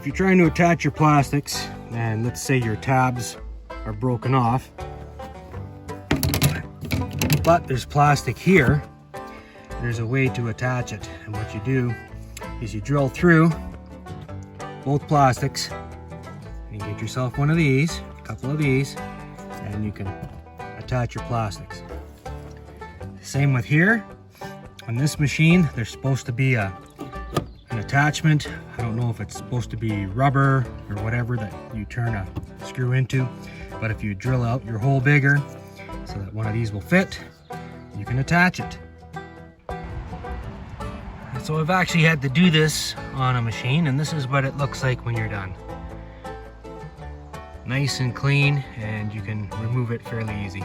if you're trying to attach your plastics, and let's say your tabs are broken off, but there's plastic here, there's a way to attach it. And what you do is you drill through both plastics, and you get yourself one of these, a couple of these, and you can attach your plastics. Same with here. On this machine, there's supposed to be an attachment. I don't know if it's supposed to be rubber or whatever that you turn a screw into, but if you drill out your hole bigger so that one of these will fit, you can attach it. So I've actually had to do this on a machine, and this is what it looks like when you're done. Nice and clean, and you can remove it fairly easy.